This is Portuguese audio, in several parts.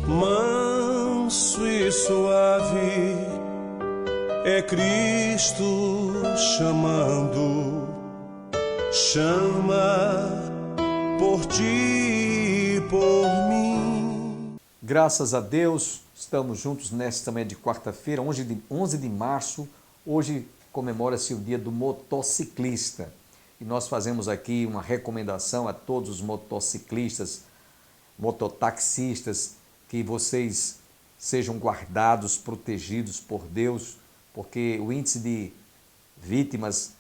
Manso e suave é Cristo chamando, chama por ti e por mim. Graças a Deus, estamos juntos nesta manhã de quarta-feira, 11 de março. Hoje comemora-se o dia do motociclista. E nós fazemos aqui uma recomendação a todos os motociclistas, mototaxistas, que vocês sejam guardados, protegidos por Deus, porque o índice de vítimas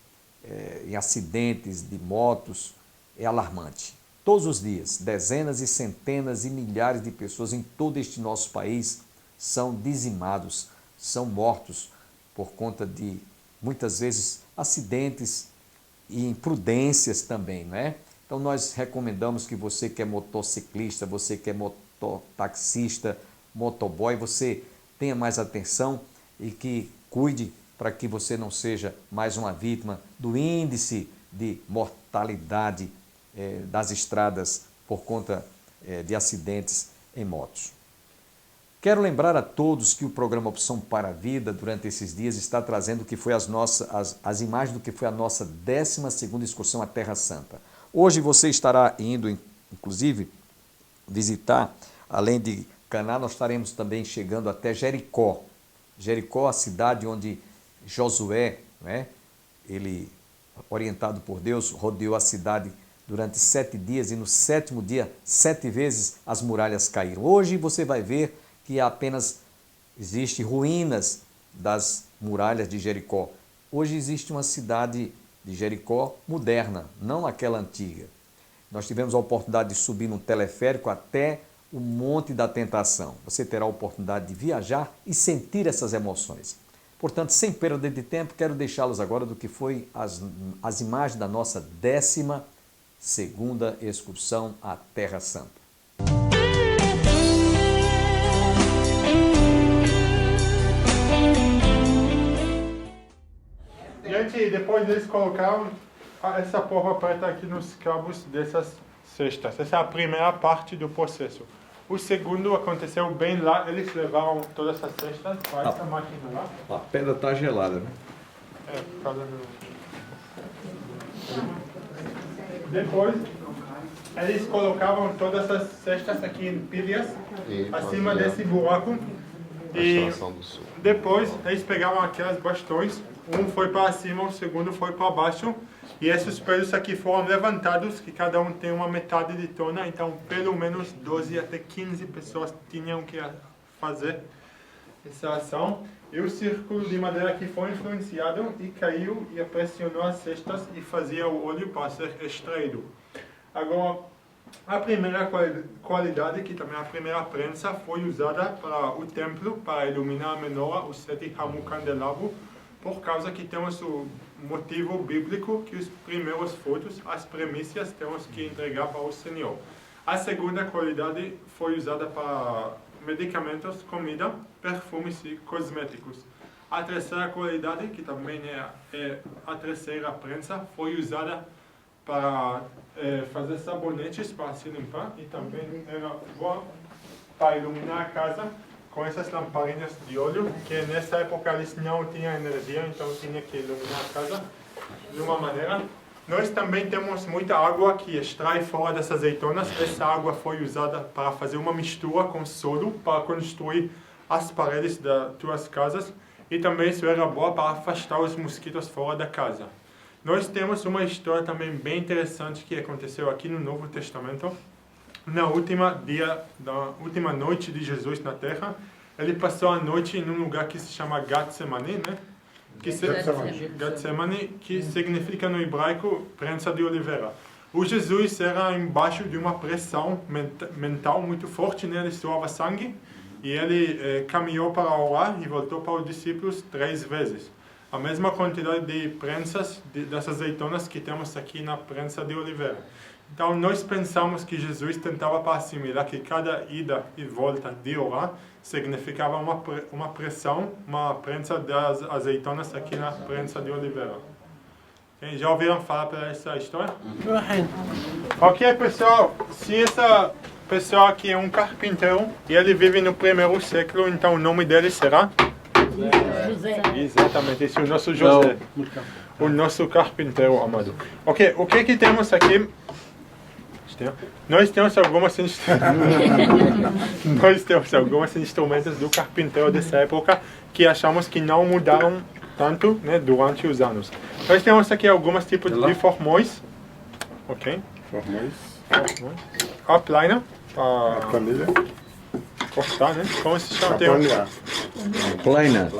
em acidentes de motos é alarmante. Todos os dias, dezenas e centenas e milhares de pessoas em todo este nosso país são dizimados, são mortos por conta de, muitas vezes, acidentes e imprudências também, não é? Então nós recomendamos que você que é motociclista, você que é mototaxista, motoboy, você tenha mais atenção e que cuide para que você não seja mais uma vítima do índice de mortalidade das estradas por conta de acidentes em motos. Quero lembrar a todos que o programa Opção para a Vida, durante esses dias, está trazendo o que foi as imagens do que foi a nossa 12ª excursão à Terra Santa. Hoje você estará indo, inclusive, visitar, além de Caná, nós estaremos também chegando até Jericó. Jericó, a cidade onde Josué, né, ele, orientado por Deus, rodeou a cidade durante 7 dias e no 7º dia, 7 vezes as muralhas caíram. Hoje você vai ver que apenas existem ruínas das muralhas de Jericó. Hoje existe uma cidade de Jericó moderna, não aquela antiga. Nós tivemos a oportunidade de subir num teleférico até o Monte da Tentação. Você terá a oportunidade de viajar e sentir essas emoções. Portanto, sem perda de tempo, quero deixá-los agora do que foi as imagens da nossa 12ª excursão à Terra Santa. Gente, depois eles colocaram essa porra preta aqui nos cabos dessas cestas. Essa é a primeira parte do processo. O segundo aconteceu bem lá, eles levaram todas essas cestas para essa máquina lá. A pedra está gelada, né? Por causa do... Depois, eles colocavam todas essas cestas aqui em pilhas, acima desse buraco. E depois, eles pegavam aquelas bastões, um foi para cima, o segundo foi para baixo. E esses pesos aqui foram levantados, que cada um tem uma metade de tona, então pelo menos 12 até 15 pessoas tinham que fazer essa ação. E o círculo de madeira aqui foi influenciado e caiu e pressionou as cestas e fazia o óleo para ser extraído. Agora, a primeira qualidade, que também a primeira prensa, foi usada para o templo, para iluminar a menorá, o 7 ramo candelabro, por causa que temos o motivo bíblico que os primeiros frutos, as primícias, temos que entregar para o Senhor. A segunda qualidade foi usada para medicamentos, comida, perfumes e cosméticos. A terceira qualidade, que também é a terceira prensa, foi usada para fazer sabonetes para se limpar e também era boa para iluminar a casa com essas lamparinhas de óleo, que nessa época eles não tinham energia, então tinha que iluminar a casa de uma maneira. Nós também temos muita água que extrai fora das azeitonas. Essa água foi usada para fazer uma mistura com solo para construir as paredes das tuas casas e também isso era boa para afastar os mosquitos fora da casa. Nós temos uma história também bem interessante que aconteceu aqui no Novo Testamento. Na última noite de Jesus na Terra, ele passou a noite em um lugar que se chama Getsemane, né? Getsemane, que significa no hebraico prensa de oliveira. O Jesus era embaixo de uma pressão mental muito forte, né? Ele suava sangue e ele caminhou para orar e voltou para os discípulos 3 vezes. A mesma quantidade de prensas das azeitonas que temos aqui na prensa de oliveira. Então nós pensamos que Jesus tentava para assimilar que cada ida e volta de orar significava uma pressão, uma prensa das azeitonas aqui na prensa de oliveira. Okay? Já ouviram falar para essa história? Ok, pessoal, se essa pessoa aqui é um carpinteiro e ele vive no primeiro século, então o nome dele será? José. Exatamente, esse é o nosso José, o nosso carpinteiro amado. Ok, o que temos aqui? Nós temos alguns instrumentos do carpinteiro dessa época que achamos que não mudaram tanto, né, durante os anos. Nós temos aqui alguns tipos de formões. Ok? Formões. A plana. A planilha. Cortar, né? Como se chama? Plana.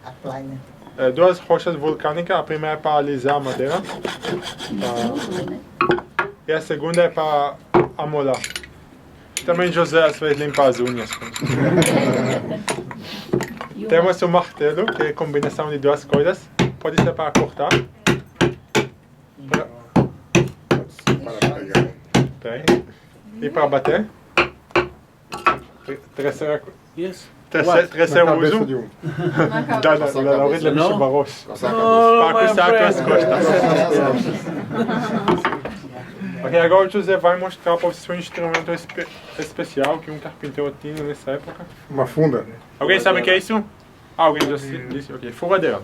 A plana. Duas rochas vulcânicas, a primeira é para alisar a madeira e a segunda é para amolar. Também José às vezes limpa as unhas. Temos o martelo, que é a combinação de duas coisas, pode ser para cortar. E para bater. Terceiro uso da Laurelia Michel Barros para acusar as tuas costas. Ok, agora o José vai mostrar para você um instrumento especial que um carpinteiro tinha nessa época. Uma funda. Alguém sabe o que é isso? Alguém já disse? Ok, furadeira.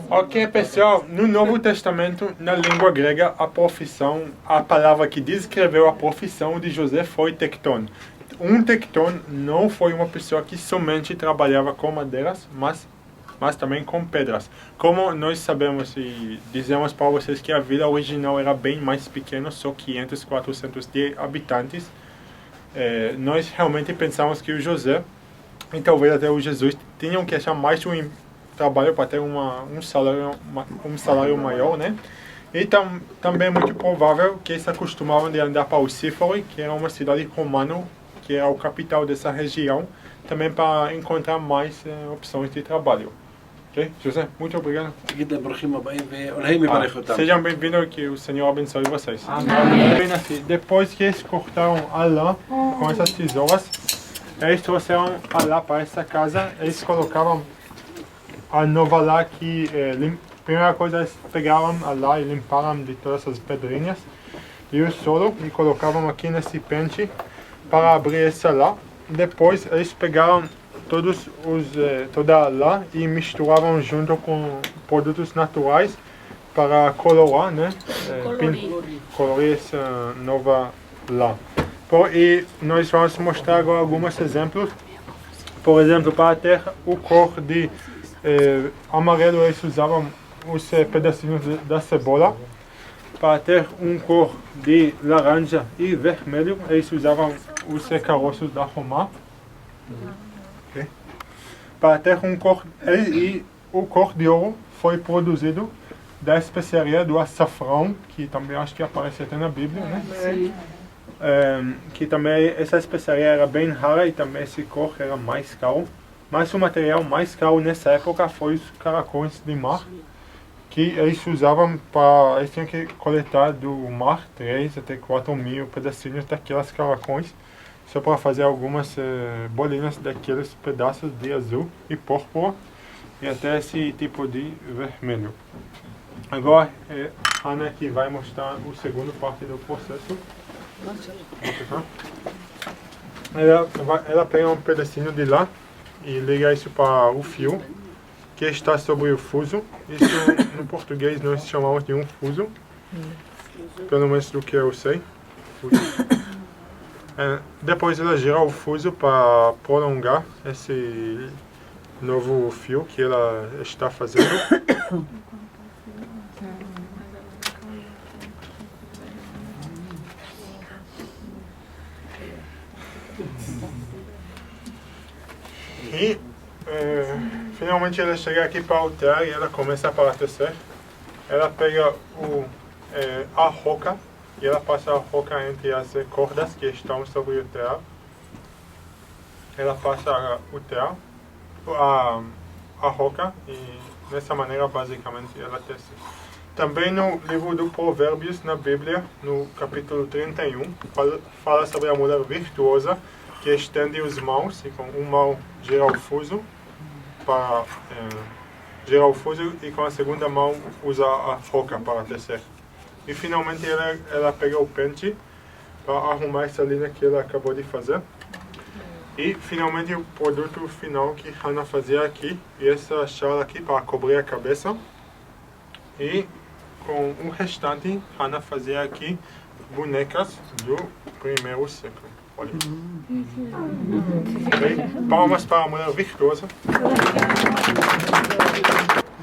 Ok, pessoal, no Novo Testamento, na língua grega, a palavra que descreveu a profissão de José foi tecton. Um tecton não foi uma pessoa que somente trabalhava com madeiras, mas também com pedras. Como nós sabemos e dizemos para vocês que a vila original era bem mais pequena, só 500, 400 de habitantes, nós realmente pensamos que o José e talvez até o Jesus tinham que achar mais um trabalho para ter um salário maior, né? E também é muito provável que eles acostumavam de andar para o Sífori, que era uma cidade romana, que era a capital dessa região, também para encontrar mais opções de trabalho. Ok, José, muito obrigado. Sejam bem-vindos, que o Senhor abençoe vocês. Amém. Depois que eles cortaram a lã com essas tesouras, eles trouxeram a lã para essa casa, eles colocavam a nova lã que, primeira coisa, eles pegaram a lã e limparam de todas as pedrinhas e o solo e colocavam aqui nesse pente para abrir essa lã. Depois eles pegaram toda a lã e misturavam junto com produtos naturais para colorar, né? Colorir essa nova lã. E nós vamos mostrar agora alguns exemplos. Por exemplo, para ter o cor de amarelo, eles usavam os pedacinhos da cebola. Para ter um cor de laranja e vermelho, eles usavam os caroços da romã. Okay. Para ter um cor, e o cor de ouro foi produzido da especiaria do açafrão, que também acho que aparece até na Bíblia, né? Que também essa especiaria era bem rara e também esse cor era mais caro. Mas o material mais caro nessa época foi os caracóis de mar, que eles usavam para, eles tinham que coletar do mar 3 até 4 mil pedacinhos daquelas caracóis, só para fazer algumas bolinhas daqueles pedaços de azul e púrpura e até esse tipo de vermelho. Agora é a Ana que vai mostrar o segundo parte do processo. Ela pega um pedacinho de lã e liga isso para o fio que está sobre o fuso. Isso no português nós chamamos de um fuso, pelo menos do que eu sei. Depois ela gira o fuso para prolongar esse novo fio que ela está fazendo. E finalmente ela chega aqui para o altar e ela começa a tecer. Ela pega a roca e ela passa a roca entre as cordas que estão sobre o telhado. Ela passa o telhado, a roca, e dessa maneira basicamente ela tece. Também no livro do Provérbios na Bíblia, no capítulo 31, fala sobre a mulher virtuosa que estende as mãos e com uma mão gira o fuso para girar o fuso e com a segunda mão usa a roca para tecer. E finalmente ela pega o pente para arrumar essa linha que ela acabou de fazer. E finalmente o produto final que Hannah fazia aqui, e essa chala aqui para cobrir a cabeça. E com o restante, Hannah fazia aqui bonecas do primeiro século. Olha. Palmas para a mulher virtuosa.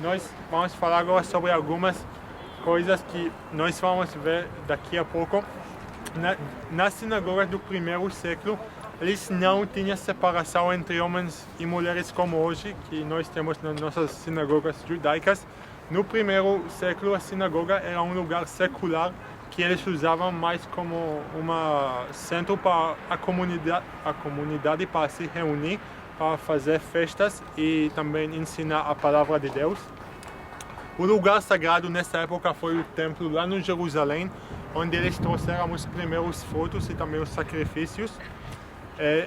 Nós vamos falar agora sobre algumas coisas que nós vamos ver daqui a pouco. Na sinagoga do primeiro século, eles não tinham separação entre homens e mulheres como hoje, que nós temos nas nossas sinagogas judaicas. No primeiro século, a sinagoga era um lugar secular que eles usavam mais como um centro para a comunidade para se reunir, para fazer festas e também ensinar a palavra de Deus. O lugar sagrado nessa época foi o templo lá no Jerusalém, onde eles trouxeram os primeiros frutos e também os sacrifícios.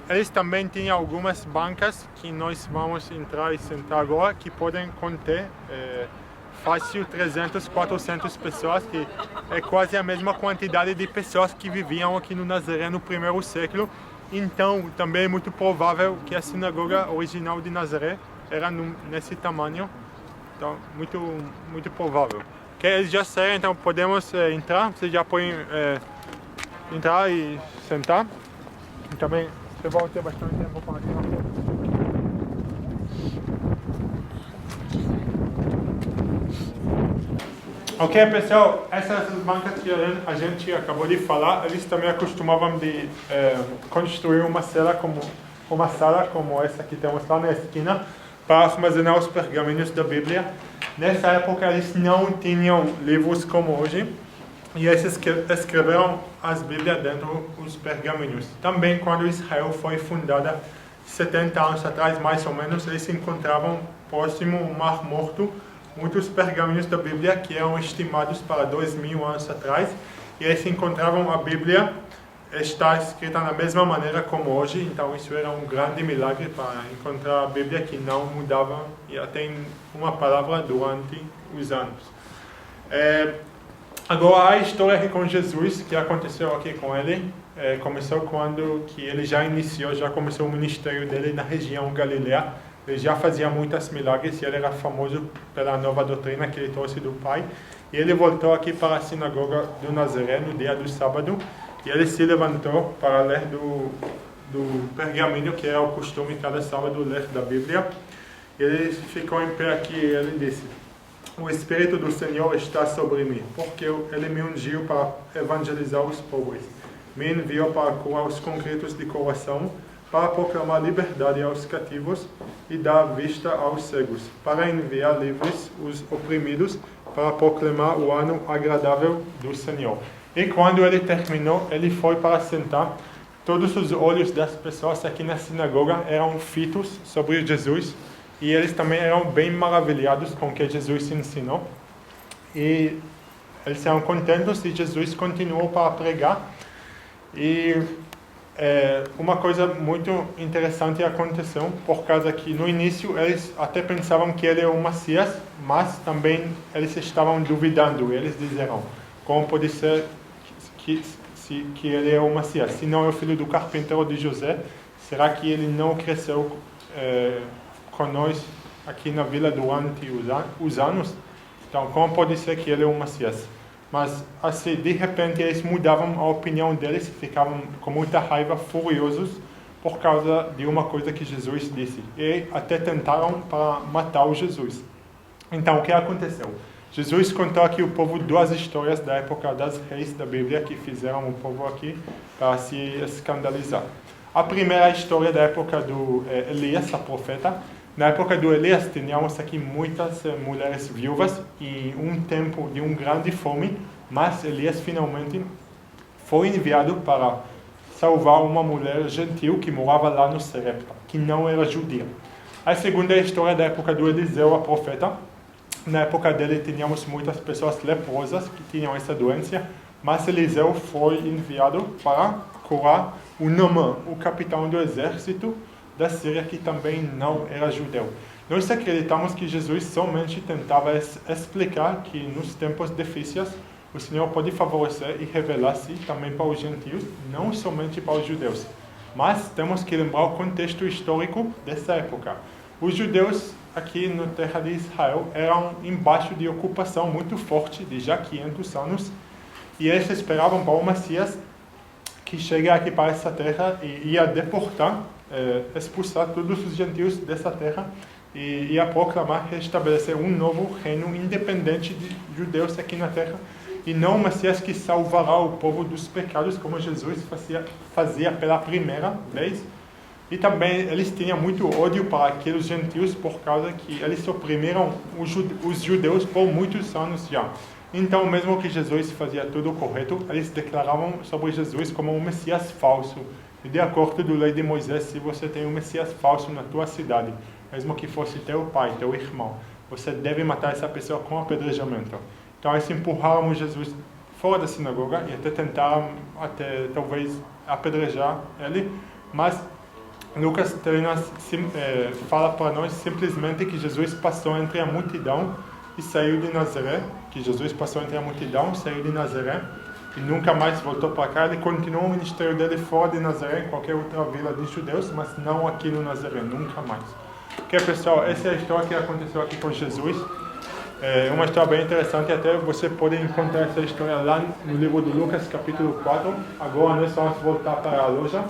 Eles também tinham algumas bancas que nós vamos entrar e sentar agora, que podem conter fácil 300, 400 pessoas, que é quase a mesma quantidade de pessoas que viviam aqui no Nazaré no primeiro século. Então, também é muito provável que a sinagoga original de Nazaré era nesse tamanho. Então, muito provável. Ok, eles já saíram, então podemos entrar. Você já pode entrar e sentar. E também você vai ter bastante tempo para tirar foto. Ok, pessoal, essas bancas que a gente acabou de falar, eles também acostumavam de construir uma sala como essa que temos lá na esquina, para armazenar os pergaminhos da Bíblia. Nessa época eles não tinham livros como hoje, e eles escreveram as Bíblias dentro dos pergaminhos. Também quando Israel foi fundada 70 anos atrás, mais ou menos, eles encontravam próximo ao Mar Morto muitos pergaminhos da Bíblia que eram estimados para 2000 anos atrás, e eles encontravam a Bíblia está escrita da mesma maneira como hoje. Então isso era um grande milagre para encontrar a Bíblia que não mudava e até uma palavra durante os anos. Agora a história aqui com Jesus, que aconteceu aqui com ele, começou quando que ele já começou o ministério dele na região Galileia. Ele já fazia muitos milagres e ele era famoso pela nova doutrina que ele trouxe do Pai. E ele voltou aqui para a sinagoga do Nazaré no dia do sábado, e ele se levantou para ler do pergaminho, que era o costume cada sábado ler da Bíblia. Ele ficou em pé aqui e ele disse: "O Espírito do Senhor está sobre mim, porque ele me ungiu para evangelizar os pobres, me enviou para curar os contritos de coração, para proclamar liberdade aos cativos e dar vista aos cegos, para enviar livres os oprimidos, para proclamar o ano agradável do Senhor." E quando ele terminou, ele foi para sentar. Todos os olhos das pessoas aqui na sinagoga eram fitos sobre Jesus, e eles também eram bem maravilhados com o que Jesus ensinou. E eles eram contentes e Jesus continuou para pregar. E uma coisa muito interessante aconteceu, por causa que no início eles até pensavam que ele é o Messias, mas também eles estavam duvidando. Eles disseram: "Como pode ser que ele é o Messias? Se não é o filho do carpinteiro de José, será que ele não cresceu conosco aqui na vila durante os anos? Então, como pode ser que ele é o Messias?" Mas, assim, de repente, eles mudavam a opinião deles, ficavam com muita raiva, furiosos, por causa de uma coisa que Jesus disse. E até tentaram para matar o Jesus. Então, o que aconteceu? Jesus contou aqui o povo duas histórias da época das reis da Bíblia que fizeram o povo aqui para se escandalizar. A primeira história da época do Elias, a profeta. Na época do Elias, tínhamos aqui muitas mulheres viúvas e um tempo de uma grande fome, mas Elias finalmente foi enviado para salvar uma mulher gentil que morava lá no Serepta, que não era judia. A segunda é a história da época do Eliseu, a profeta. Na época dele, tínhamos muitas pessoas leprosas que tinham essa doença, mas Eliseu foi enviado para curar o Naamã, o capitão do exército da Síria, que também não era judeu. Nós acreditamos que Jesus somente tentava explicar que nos tempos difíceis o Senhor pode favorecer e revelar-se também para os gentios, não somente para os judeus. Mas temos que lembrar o contexto histórico dessa época. Os judeus aqui na terra de Israel eram embaixo de ocupação muito forte de já 500 anos, e eles esperavam para o Messias que chega aqui para essa terra e ia deportar, expulsar todos os gentios dessa terra e ia proclamar, restabelecer um novo reino independente de judeus aqui na terra, e não o Messias que salvará o povo dos pecados, como Jesus fazia pela primeira vez. E também eles tinham muito ódio para aqueles gentios por causa que eles oprimiram os judeus por muitos anos já. Então, mesmo que Jesus fazia tudo correto, eles declaravam sobre Jesus como um Messias falso. E de acordo com a lei de Moisés, se você tem um Messias falso na tua cidade, mesmo que fosse teu pai, teu irmão, você deve matar essa pessoa com apedrejamento. Então, eles empurraram Jesus fora da sinagoga e até tentaram, talvez, apedrejar ele. Mas Lucas fala para nós simplesmente que Jesus passou entre a multidão e saiu de Nazaré, que Jesus passou entre a multidão, saiu de Nazaré e nunca mais voltou para cá. Ele continuou o ministério dele fora de Nazaré, em qualquer outra vila de judeus, mas não aqui no Nazaré, nunca mais. Ok, pessoal, essa é a história que aconteceu aqui com Jesus. É uma história bem interessante, até você pode encontrar essa história lá no livro de Lucas, capítulo 4. Agora nós vamos voltar para a loja.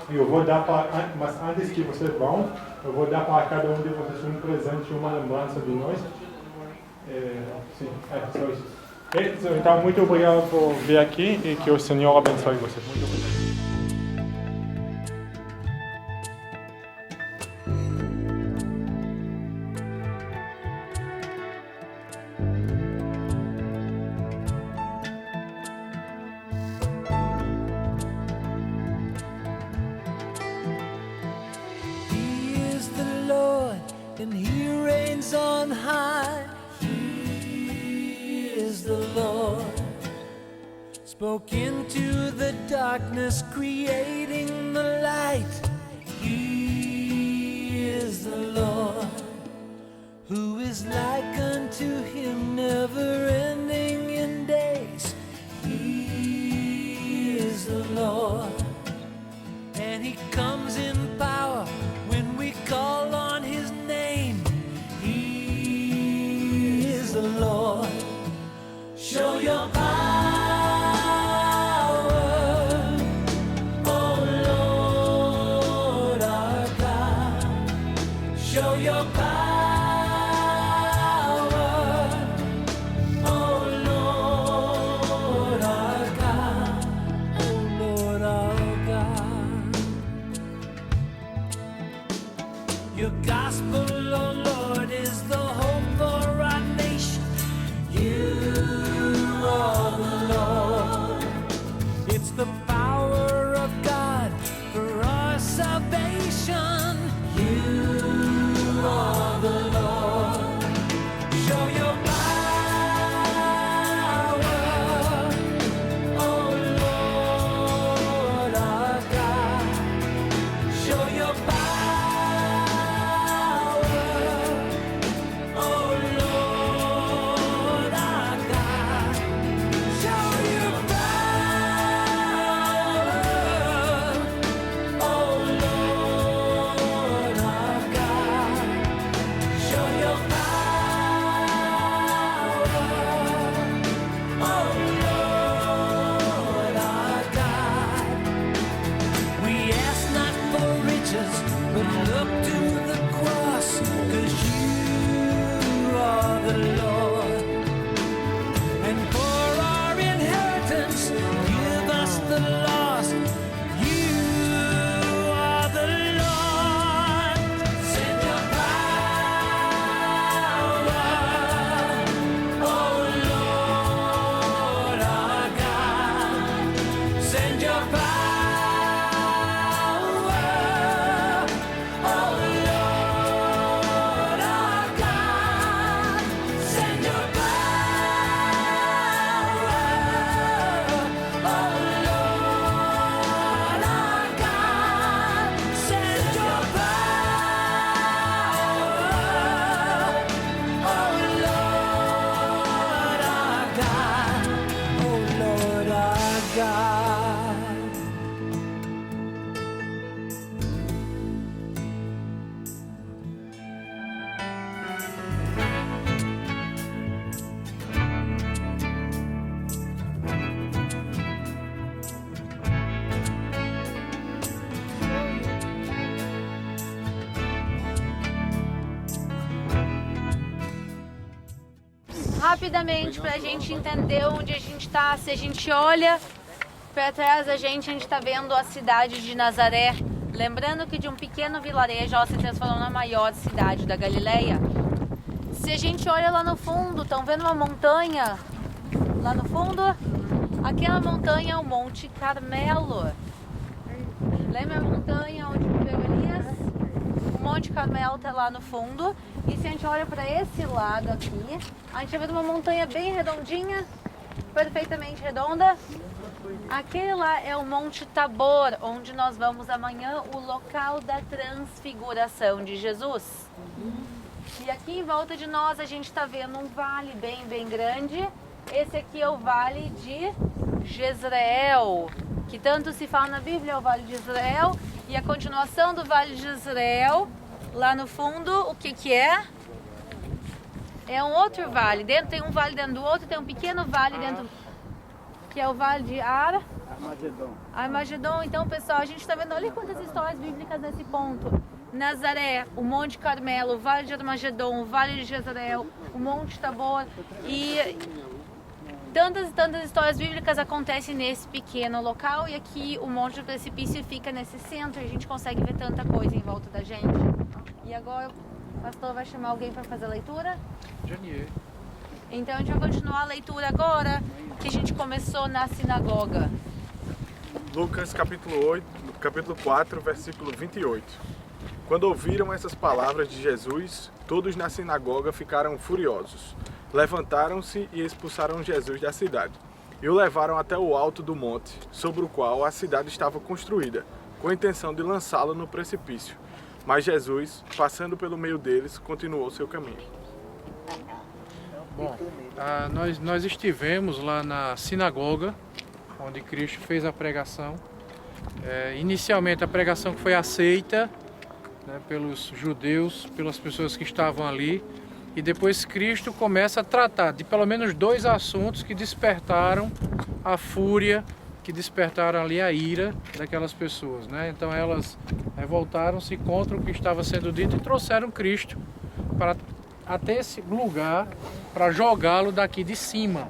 E eu vou dar mas antes que vocês vão, eu vou dar para cada um de vocês um presente, uma lembrança de nós. Só isso. Então, muito obrigado por vir aqui e que o Senhor abençoe vocês. Muito obrigado. And he reigns on high. He is the Lord. Spoke into the darkness, creating the light. He is the Lord. Who is like unto him, never ending in days. He is the Lord. And he comes in power when we call on his name. He is the Lord. Show your power, oh Lord our God. Show your power, oh Lord our God, oh Lord our God. Your gospel, oh Lord, is the hope for our nation. You are the Lord. It's the power of God for our salvation. You are the Lord. Show your power, oh Lord our God. Show your power. Show your rapidamente para a gente entender onde a gente está. Se a gente olha para trás da gente, a gente está vendo a cidade de Nazaré. Lembrando que de um pequeno vilarejo ela se transformou na maior cidade da Galileia. Se a gente olha lá no fundo, estão vendo uma montanha? Lá no fundo, aquela montanha é o Monte Carmelo. Lembra a montanha onde viveu Elias? O Monte Carmelo está lá no fundo. E se a gente olha para esse lado aqui, a gente vai ver uma montanha bem redondinha, perfeitamente redonda. Aquele lá é o Monte Tabor, onde nós vamos amanhã, o local da transfiguração de Jesus. E aqui em volta de nós a gente está vendo um vale bem grande. Esse aqui é o Vale de Jezreel, que tanto se fala na Bíblia, é o Vale de Jezreel. E a continuação do Vale de Jezreel, lá no fundo, o que é? É um outro vale. Dentro tem um vale dentro do outro, tem um pequeno vale dentro, que é o Vale de Armagedon. Então, pessoal, a gente está vendo, olha quantas histórias bíblicas nesse ponto. Nazaré, o Monte Carmelo, o Vale de Armagedon, o Vale de Jezreel, o Monte Tabor e tantas histórias bíblicas acontecem nesse pequeno local. E aqui o Monte do Precipício fica nesse centro e a gente consegue ver tanta coisa em volta da gente. E agora o pastor vai chamar alguém para fazer a leitura? Janier. Então a gente vai continuar a leitura agora, que a gente começou na sinagoga. Lucas capítulo 4, versículo 28. Quando ouviram essas palavras de Jesus, todos na sinagoga ficaram furiosos. Levantaram-se e expulsaram Jesus da cidade. E o levaram até o alto do monte, sobre o qual a cidade estava construída, com a intenção de lançá-lo no precipício. Mas Jesus, passando pelo meio deles, continuou seu caminho. Bom, nós estivemos lá na sinagoga, onde Cristo fez a pregação. Inicialmente a pregação que foi aceita, né, pelos judeus, pelas pessoas que estavam ali, e depois Cristo começa a tratar de pelo menos 2 assuntos que despertaram a fúria, que despertaram ali a ira daquelas pessoas, né? Então elas revoltaram-se contra o que estava sendo dito e trouxeram Cristo para até esse lugar para jogá-lo daqui de cima,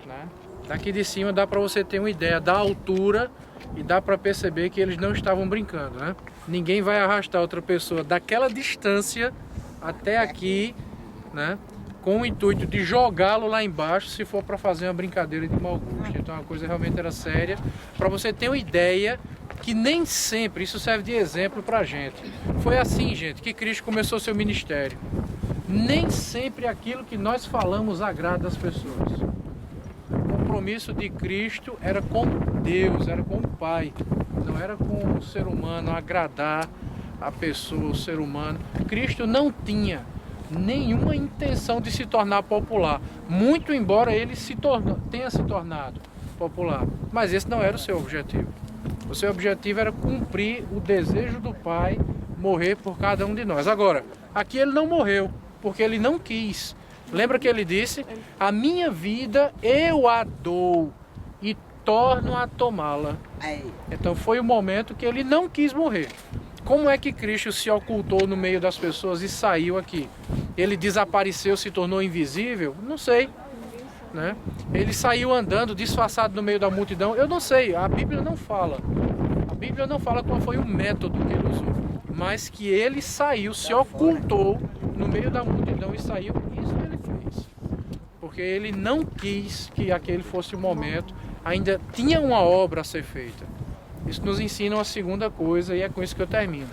né? Daqui de cima dá para você ter uma ideia da altura e dá para perceber que eles não estavam brincando, né? Ninguém vai arrastar outra pessoa daquela distância até aqui, né? Com o intuito de jogá-lo lá embaixo se for para fazer uma brincadeira de mau gosto. Então a coisa realmente era séria. Para você ter uma ideia que nem sempre, isso serve de exemplo para a gente. Foi assim, gente, que Cristo começou seu ministério. Nem sempre aquilo que nós falamos agrada as pessoas. O compromisso de Cristo era com Deus, era com o Pai. Não era com o ser humano, agradar a pessoa, o ser humano. Cristo não tinha nenhuma intenção de se tornar popular, muito embora ele tenha se tornado popular, mas esse não era o seu objetivo. O seu objetivo era cumprir o desejo do Pai, morrer por cada um de nós. Agora, aqui ele não morreu, porque ele não quis. Lembra que ele disse: a minha vida eu a dou e torno a tomá-la. Então foi o momento que ele não quis morrer. Como é que Cristo se ocultou no meio das pessoas e saiu aqui? Ele desapareceu, se tornou invisível? Não sei, né? Ele saiu andando disfarçado no meio da multidão? Eu não sei, a Bíblia não fala. A Bíblia não fala qual foi o método que ele usou, mas que ele saiu, se ocultou no meio da multidão e saiu, isso ele fez. Porque ele não quis que aquele fosse o momento, ainda tinha uma obra a ser feita. Isso nos ensina uma segunda coisa e é com isso que eu termino.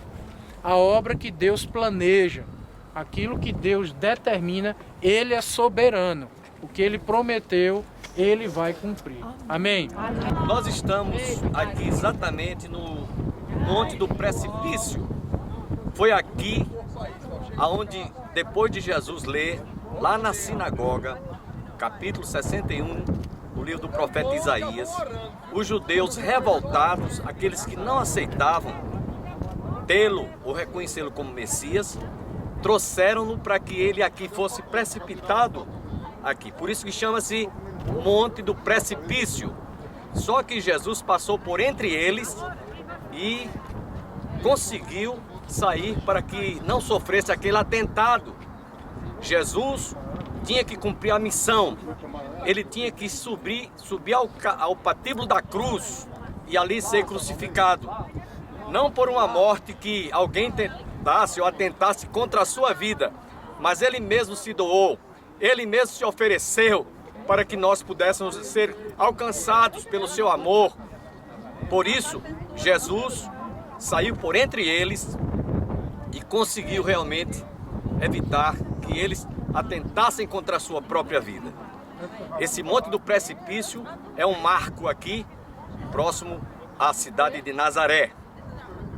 A obra que Deus planeja, aquilo que Deus determina, Ele é soberano. O que Ele prometeu, Ele vai cumprir. Amém? Nós estamos aqui exatamente no Monte do Precipício. Foi aqui aonde, depois de Jesus ler, lá na sinagoga, capítulo 61, do livro do profeta Isaías, os judeus revoltados, aqueles que não aceitavam tê-lo ou reconhecê-lo como Messias, trouxeram-no para que ele aqui fosse precipitado aqui. Por isso que chama-se Monte do Precipício. Só que Jesus passou por entre eles e conseguiu sair para que não sofresse aquele atentado. Jesus tinha que cumprir a missão. Ele tinha que subir ao patíbulo da cruz e ali ser crucificado. Não por uma morte que alguém tentasse ou atentasse contra a sua vida, mas ele mesmo se doou, ele mesmo se ofereceu para que nós pudéssemos ser alcançados pelo seu amor. Por isso, Jesus saiu por entre eles e conseguiu realmente evitar que eles atentassem contra a sua própria vida. Esse Monte do Precipício é um marco aqui, próximo à cidade de Nazaré.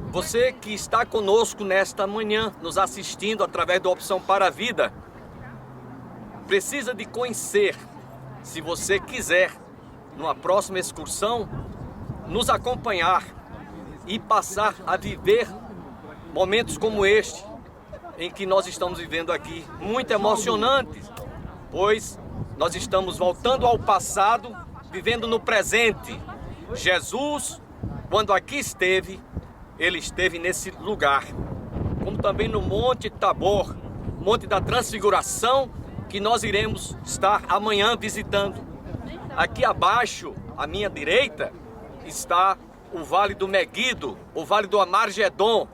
Você que está conosco nesta manhã, nos assistindo através da Opção para a Vida, precisa de conhecer, se você quiser, numa próxima excursão, nos acompanhar e passar a viver momentos como este, em que nós estamos vivendo aqui, muito emocionantes, pois nós estamos voltando ao passado, vivendo no presente. Jesus, quando aqui esteve, ele esteve nesse lugar, como também no Monte Tabor, Monte da Transfiguração, que nós iremos estar amanhã visitando. Aqui abaixo, à minha direita, está o Vale do Meguido, o Vale do Amargedon,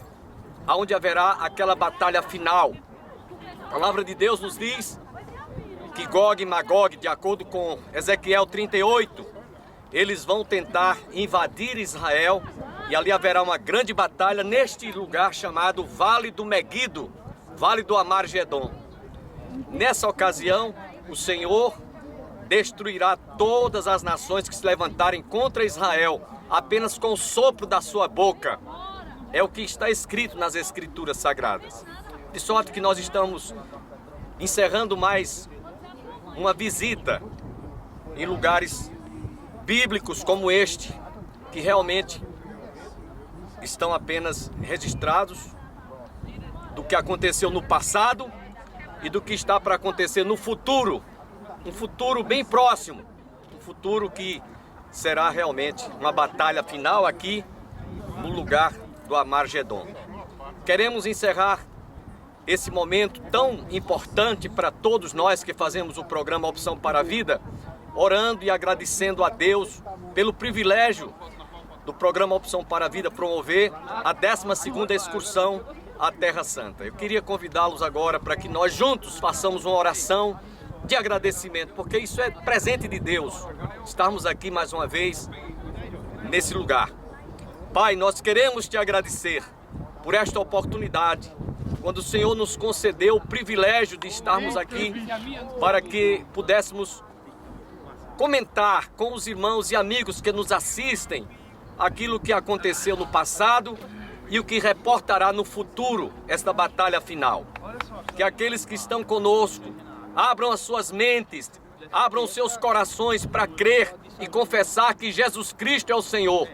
onde haverá aquela batalha final. A palavra de Deus nos diz que Gog e Magog, de acordo com Ezequiel 38, eles vão tentar invadir Israel e ali haverá uma grande batalha neste lugar chamado Vale do Meguido, Vale do Amargedon. Nessa ocasião, o Senhor destruirá todas as nações que se levantarem contra Israel, apenas com o sopro da sua boca. É o que está escrito nas Escrituras Sagradas. De sorte que nós estamos encerrando mais uma visita em lugares bíblicos como este, que realmente estão apenas registrados do que aconteceu no passado e do que está para acontecer no futuro, um futuro bem próximo, um futuro que será realmente uma batalha final aqui no lugar do Amargedon. Queremos encerrar esse momento tão importante para todos nós que fazemos o programa Opção para a Vida, orando e agradecendo a Deus pelo privilégio do programa Opção para a Vida promover a 12ª excursão à Terra Santa. Eu queria convidá-los agora para que nós juntos façamos uma oração de agradecimento, porque isso é presente de Deus, estarmos aqui mais uma vez nesse lugar. Pai, nós queremos te agradecer por esta oportunidade, quando o Senhor nos concedeu o privilégio de estarmos aqui para que pudéssemos comentar com os irmãos e amigos que nos assistem aquilo que aconteceu no passado e o que reportará no futuro esta batalha final. Que aqueles que estão conosco abram as suas mentes, abram os seus corações para crer e confessar que Jesus Cristo é o Senhor.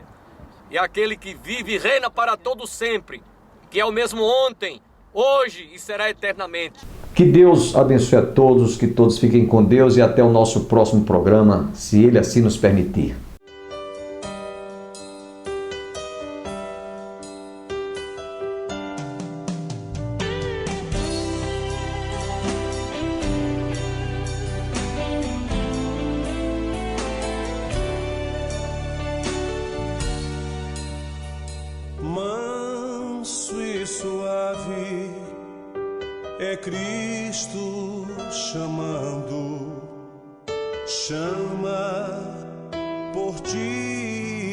E aquele que vive e reina para todo sempre, que é o mesmo ontem, hoje e será eternamente. Que Deus abençoe a todos, que todos fiquem com Deus e até o nosso próximo programa, se Ele assim nos permitir. Manso e suave é Cristo chamando, chama por ti.